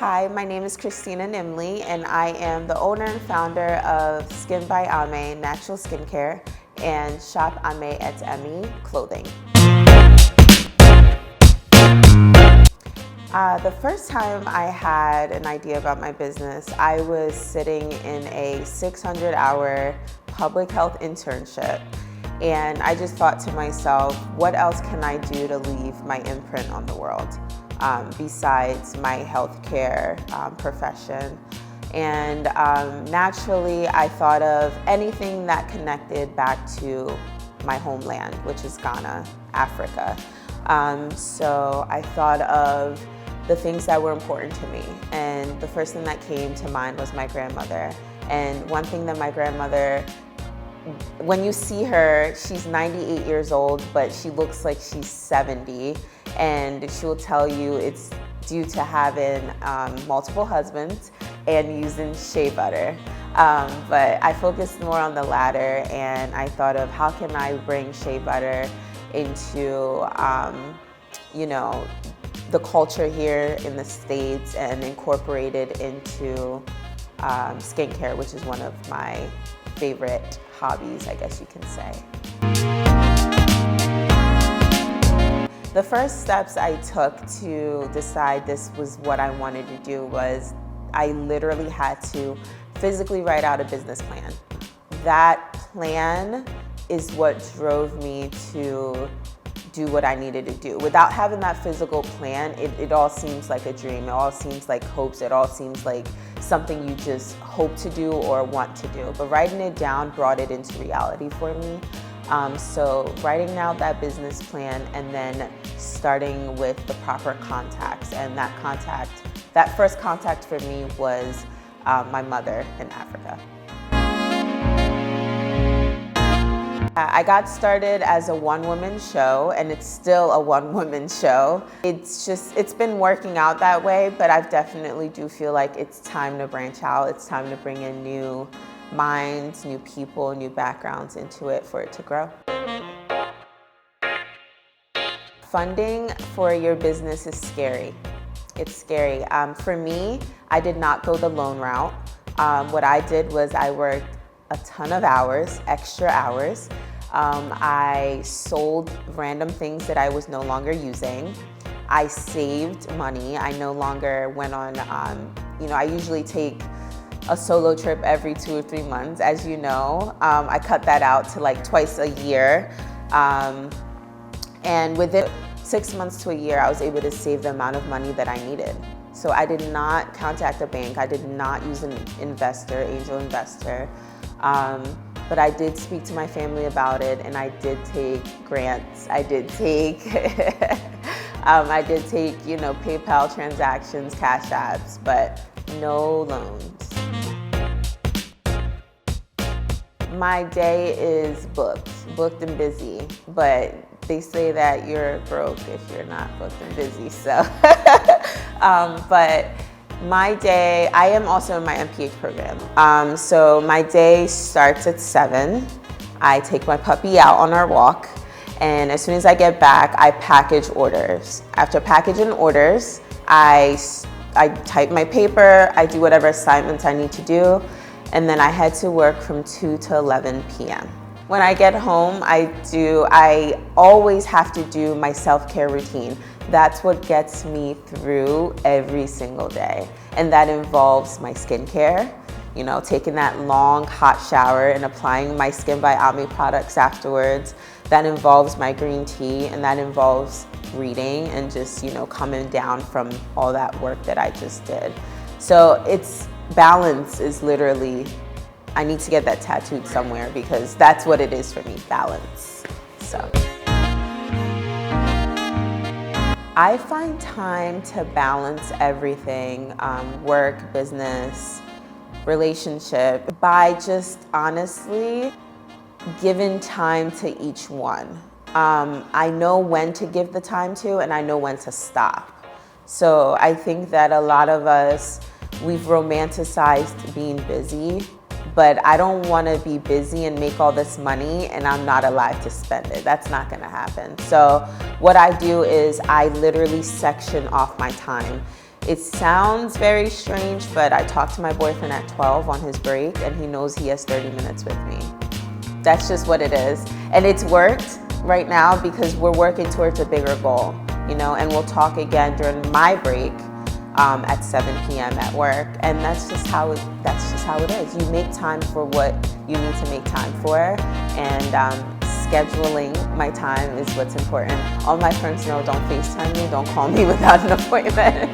Hi, my name is Christina Nimely, and I am the owner and founder of Skin By Ame Natural Skincare and shop Ame Et Emy Clothing. The first time I had an idea about my business, I was sitting in a 600-hour public health internship, and I just thought to myself, what else can I do to leave my imprint on the world besides my healthcare profession? And naturally, I thought of anything that connected back to my homeland, which is Ghana, Africa. So I thought of the things that were important to me. And the first thing that came to mind was my grandmother. And one thing that my grandmother, when you see her, she's 98 years old, but she looks like she's 70. And she will tell you it's due to having multiple husbands and using shea butter. But I focused more on the latter, and I thought of how can I bring shea butter into, the culture here in the States and incorporate it into skincare, which is one of my favorite hobbies, I guess you can say. The first steps I took to decide this was what I wanted to do was I literally had to physically write out a business plan. That plan is what drove me to do what I needed to do. Without having that physical plan, it all seems like a dream. It all seems like hopes. It all seems like something you just hope to do or want to do. But writing it down brought it into reality for me. So writing out that business plan and then starting with the proper contacts. And that first contact for me was my mother in Africa. I got started as a one-woman show, and it's still a one-woman show. It's been working out that way, but I definitely do feel like it's time to branch out. It's time to bring in new minds, new people, new backgrounds into it for it to grow. Funding for your business is scary. It's scary. For me, I did not go the loan route. What I did was I worked a ton of hours, extra hours. I sold random things that I was no longer using. I saved money. I no longer went on, I usually take a solo trip every 2 or 3 months, as you know. I cut that out to like twice a year. And within 6 months to a year, I was able to save the amount of money that I needed. So I did not contact a bank. I did not use an angel investor. But I did speak to my family about it, and I did take grants. I did take, PayPal transactions, Cash Apps, but no loans. My day is booked and busy, but they say that you're broke if you're not booked and busy, so. But my day, I am also in my MPH program. So my day starts at 7. I take my puppy out on our walk, and as soon as I get back, I package orders. After packaging orders, I type my paper, I do whatever assignments I need to do, and then I head to work from 2 to 11 p.m. When I get home, I always have to do my self-care routine. That's what gets me through every single day. And that involves my skincare, taking that long hot shower and applying my Skin By Ame products afterwards. That involves my green tea, and that involves reading and just, coming down from all that work that I just did. So balance is literally, I need to get that tattooed somewhere because that's what it is for me, balance. So. I find time to balance everything, work, business, relationship, by just honestly giving time to each one. I know when to give the time to, and I know when to stop. So I think that a lot of us, we've romanticized being busy, but I don't want to be busy and make all this money and I'm not alive to spend it. That's not going to happen. So what I do is I literally section off my time. It sounds very strange, but I talk to my boyfriend at 12 on his break, and he knows he has 30 minutes with me. That's just what it is. And it's worked right now because we're working towards a bigger goal, you know, and we'll talk again during my break at 7 p.m. at work. And that's just how it is. You make time for what you need to make time for, and scheduling my time is what's important. All my friends know, don't FaceTime me, don't call me without an appointment.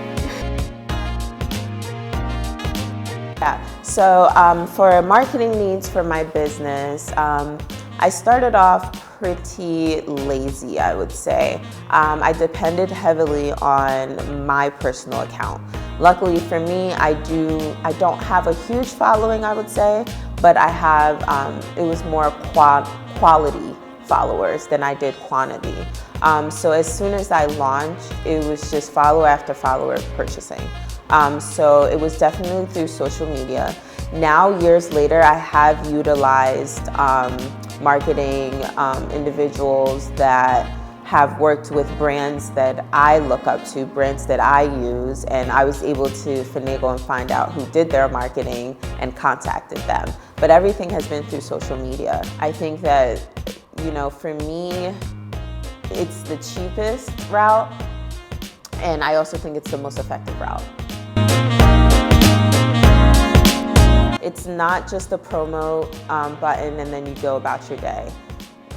Yeah. So for marketing needs for my business, I started off pretty lazy, I would say. I depended heavily on my personal account. Luckily for me, I don't have a huge following, I would say, but I have, it was more quality followers than I did quantity. So as soon as I launched, it was just follower after follower purchasing. So it was definitely through social media. Now, years later, I have utilized marketing individuals that have worked with brands that I look up to, brands that I use, and I was able to finagle and find out who did their marketing and contacted them. But everything has been through social media. I think that, you know, for me, it's the cheapest route, and I also think it's the most effective route. It's not just a promo button and then you go about your day.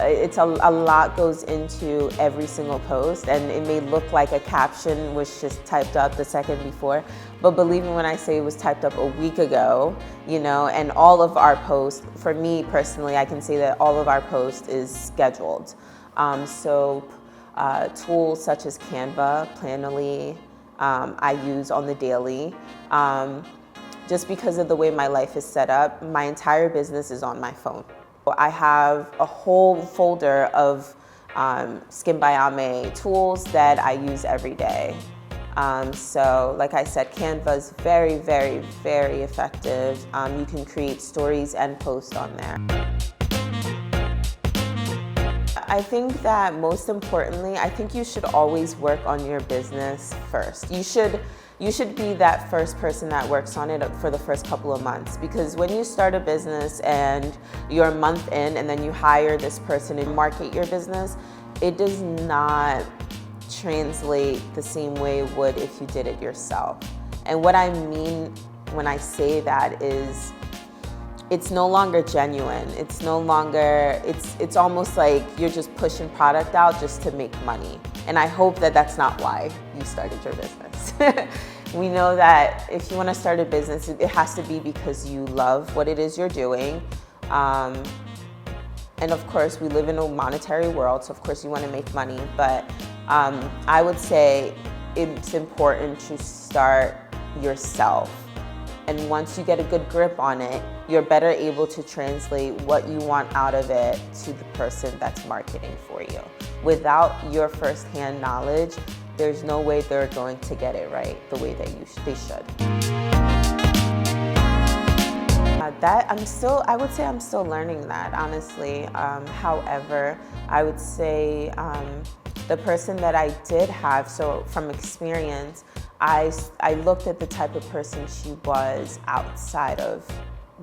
It's a lot goes into every single post, and it may look like a caption was just typed up the second before, but believe me when I say it was typed up a week ago, you know, and all of our posts, for me personally, I can say that all of our posts is scheduled. Tools such as Canva, Planoly, I use on the daily. Just because of the way my life is set up, my entire business is on my phone. I have a whole folder of Skin By Ame tools that I use every day. So like I said, Canva is very, very, very effective. You can create stories and posts on there. I think that most importantly, I think you should always work on your business first. You should be that first person that works on it for the first couple of months, because when you start a business and you're a month in and then you hire this person and market your business, it does not translate the same way it would if you did it yourself. And what I mean when I say that is, it's no longer genuine. It's no longer, it's almost like you're just pushing product out just to make money. And I hope that that's not why you started your business. We know that if you want to start a business, it has to be because you love what it is you're doing. And of course, we live in a monetary world, so of course you want to make money. But I would say it's important to start yourself. And once you get a good grip on it, you're better able to translate what you want out of it to the person that's marketing for you. Without your firsthand knowledge, there's no way they're going to get it right the way that they should. I would say I'm still learning that, honestly. However, I would say the person that I did have, so from experience, I looked at the type of person she was outside of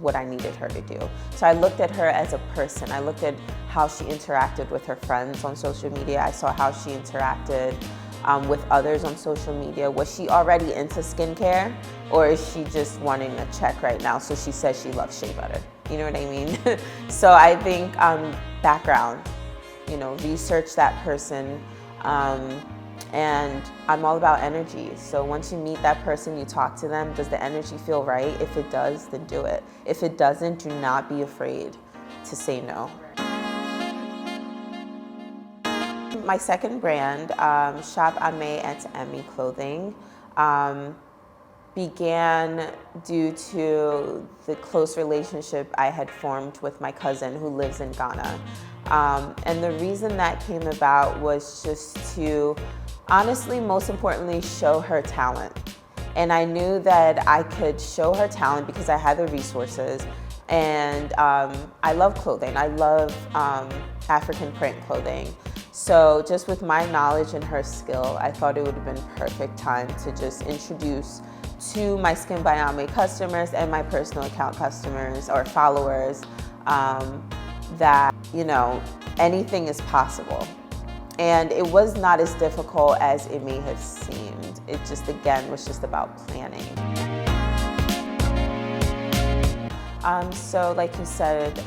what I needed her to do. So I looked at her as a person. I looked at how she interacted with her friends on social media. I saw how she interacted with others on social media. Was she already into skincare, or is she just wanting a check right now? So she says she loves shea butter. You know what I mean? So I think background, you know, research that person. And I'm all about energy. So once you meet that person, you talk to them, does the energy feel right? If it does, then do it. If it doesn't, do not be afraid to say no. My second brand, Ame Et Emy Clothing, began due to the close relationship I had formed with my cousin who lives in Ghana. And the reason that came about was just to, honestly, most importantly, show her talent. And I knew that I could show her talent because I had the resources. And I love clothing. I love African print clothing. So just with my knowledge and her skill, I thought it would have been perfect time to just introduce to my Skin By Ame customers and my personal account customers or followers that, you know, anything is possible. And it was not as difficult as it may have seemed. It just, again, was just about planning. So like you said,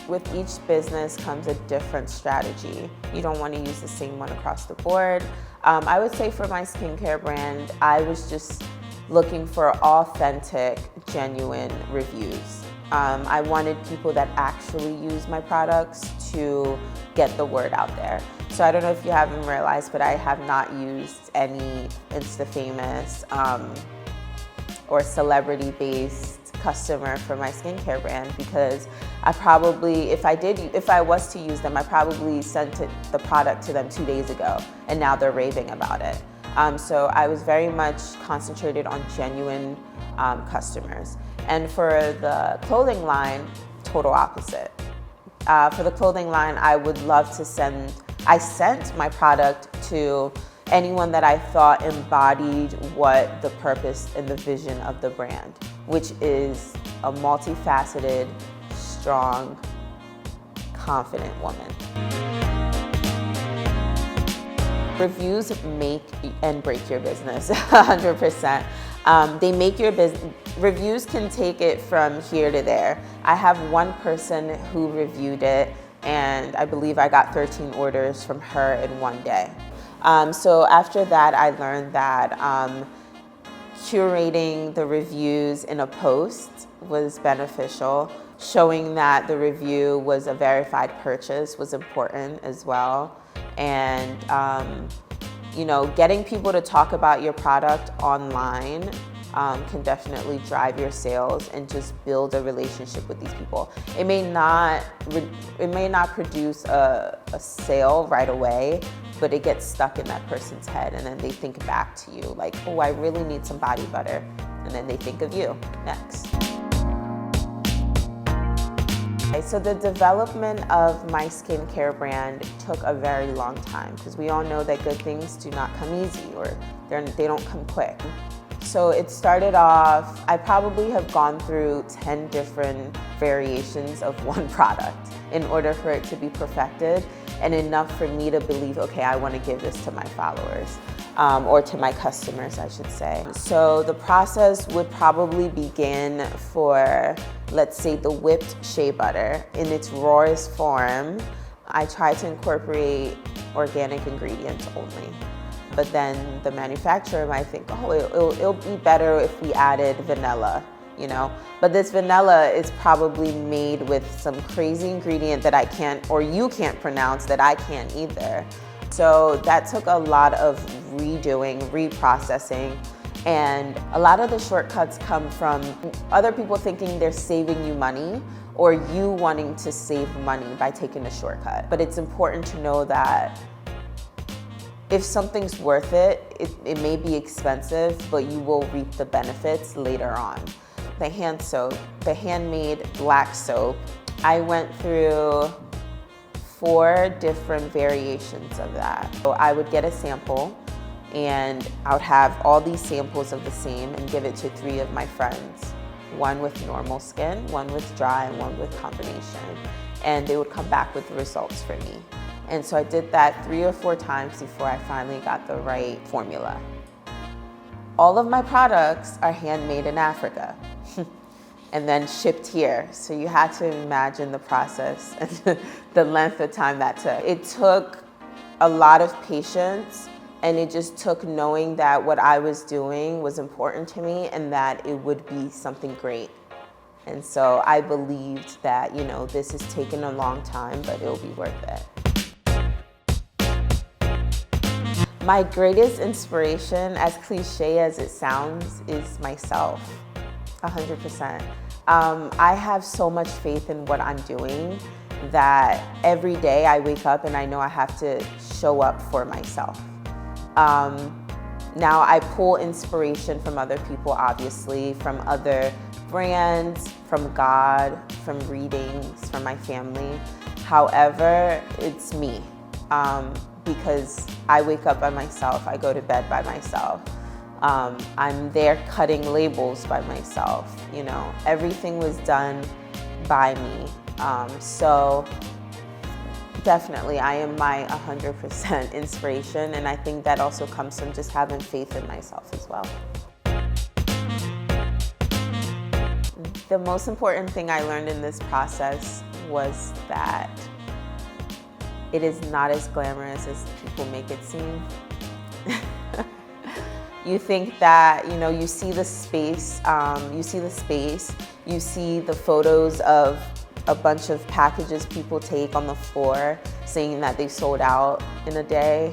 with each business comes a different strategy. You don't want to use the same one across the board. I would say for my skincare brand, I was just looking for authentic, genuine reviews. I wanted people that actually use my products to get the word out there. So I don't know if you haven't realized, but I have not used any Insta-famous or celebrity-based customer for my skincare brand, because I probably, if I was to use them, I probably sent the product to them 2 days ago, and now they're raving about it. So I was very much concentrated on genuine customers. And for the clothing line, total opposite. For the clothing line, I would love to I sent my product to anyone that I thought embodied what the purpose and the vision of the brand, which is a multifaceted, strong, confident woman. Reviews make and break your business, 100%. They make your business. Reviews can take it from here to there. I have one person who reviewed it, and I believe I got 13 orders from her in one day. So after that, I learned that curating the reviews in a post was beneficial. Showing that the review was a verified purchase was important as well. And you know, getting people to talk about your product online can definitely drive your sales and just build a relationship with these people. It may not produce a sale right away, but it gets stuck in that person's head, and then they think back to you like, oh, I really need some body butter. And then they think of you next. Okay, so the development of my skincare brand took a very long time, because we all know that good things do not come easy, or they don't come quick. So it started off, I probably have gone through 10 different variations of one product in order for it to be perfected and enough for me to believe, okay, I want to give this to my followers, or to my customers, I should say. So the process would probably begin for, let's say, the whipped shea butter in its rawest form. I try to incorporate organic ingredients only. But then the manufacturer might think, oh, it'll be better if we added vanilla, you know? But this vanilla is probably made with some crazy ingredient that I can't, or you can't pronounce, that I can't either. So that took a lot of redoing, reprocessing, and a lot of the shortcuts come from other people thinking they're saving you money, or you wanting to save money by taking a shortcut. But it's important to know that if something's worth it, it may be expensive, but you will reap the benefits later on. The hand soap, the handmade black soap, I went through 4 different variations of that. So I would get a sample, and I would have all these samples of the same and give it to 3 of my friends. One with normal skin, one with dry, and one with combination. And they would come back with the results for me. And so I did that 3 or 4 times before I finally got the right formula. All of my products are handmade in Africa and then shipped here. So you had to imagine the process and the length of time that took. It took a lot of patience, and it just took knowing that what I was doing was important to me and that it would be something great. And so I believed that, you know, this has taken a long time, but it'll be worth it. My greatest inspiration, as cliche as it sounds, is myself, 100%. I have so much faith in what I'm doing that every day I wake up and I know I have to show up for myself. Now I pull inspiration from other people, obviously, from other brands, from God, from readings, from my family. However, it's me. because I wake up by myself, I go to bed by myself. I'm there cutting labels by myself, you know. Everything was done by me. So definitely, I am my 100% inspiration, and I think that also comes from just having faith in myself as well. The most important thing I learned in this process was that it is not as glamorous as people make it seem. You think that, you know, you see the space, you see the photos of a bunch of packages people take on the floor saying that they sold out in a day.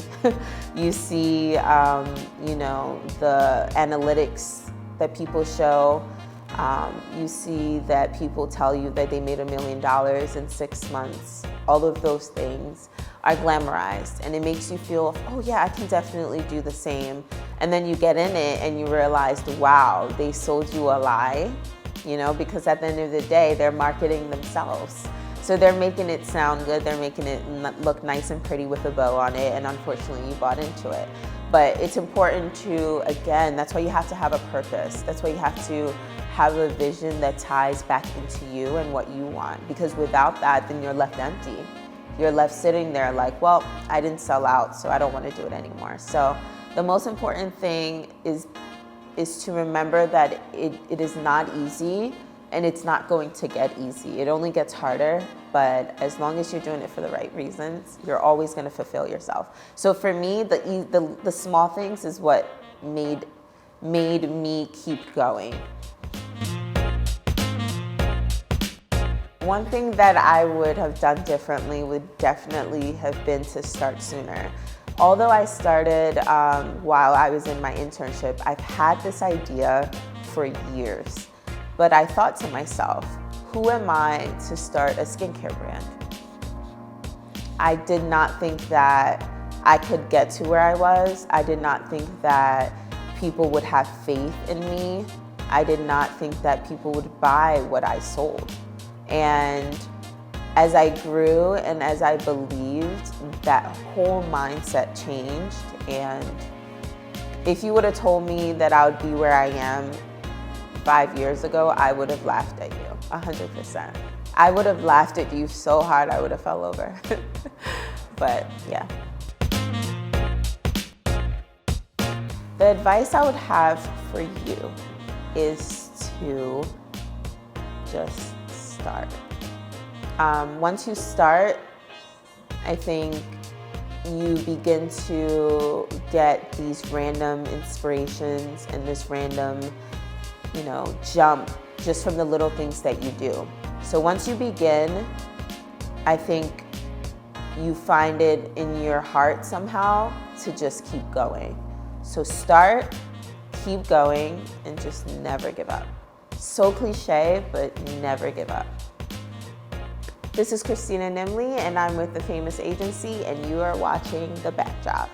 You see, you know, the analytics that people show. You see that people tell you that they made $1 million in 6 months. All of those things are glamorized, and it makes you feel, oh yeah, I can definitely do the same. And then you get in it and you realize, wow, they sold you a lie, you know, because at the end of the day, they're marketing themselves. So they're making it sound good, they're making it look nice and pretty with a bow on it, and unfortunately you bought into it. But it's important to, again, that's why you have to have a purpose. That's why you have to have a vision that ties back into you and what you want. Because without that, then you're left empty. You're left sitting there like, well, I didn't sell out, so I don't want to do it anymore. So the most important thing is to remember that it is not easy, and it's not going to get easy. It only gets harder, but as long as you're doing it for the right reasons, you're always going to fulfill yourself. So for me, the small things is what made me keep going. One thing that I would have done differently would definitely have been to start sooner. Although I started while I was in my internship, I've had this idea for years. But I thought to myself, who am I to start a skincare brand? I did not think that I could get to where I was. I did not think that people would have faith in me. I did not think that people would buy what I sold. And as I grew and as I believed, that whole mindset changed. And if you would have told me that I would be where I am 5 years ago, I would have laughed at you, 100%. I would have laughed at you so hard I would have fell over. But yeah. The advice I would have for you is to just start. Once you start, I think you begin to get these random inspirations and this random, you know, jump just from the little things that you do. So once you begin, I think you find it in your heart somehow to just keep going. So start, keep going, and just never give up. So cliche, but never give up. This is Christina Nimely, and I'm with the Famus Agency, and you are watching The Backdrop.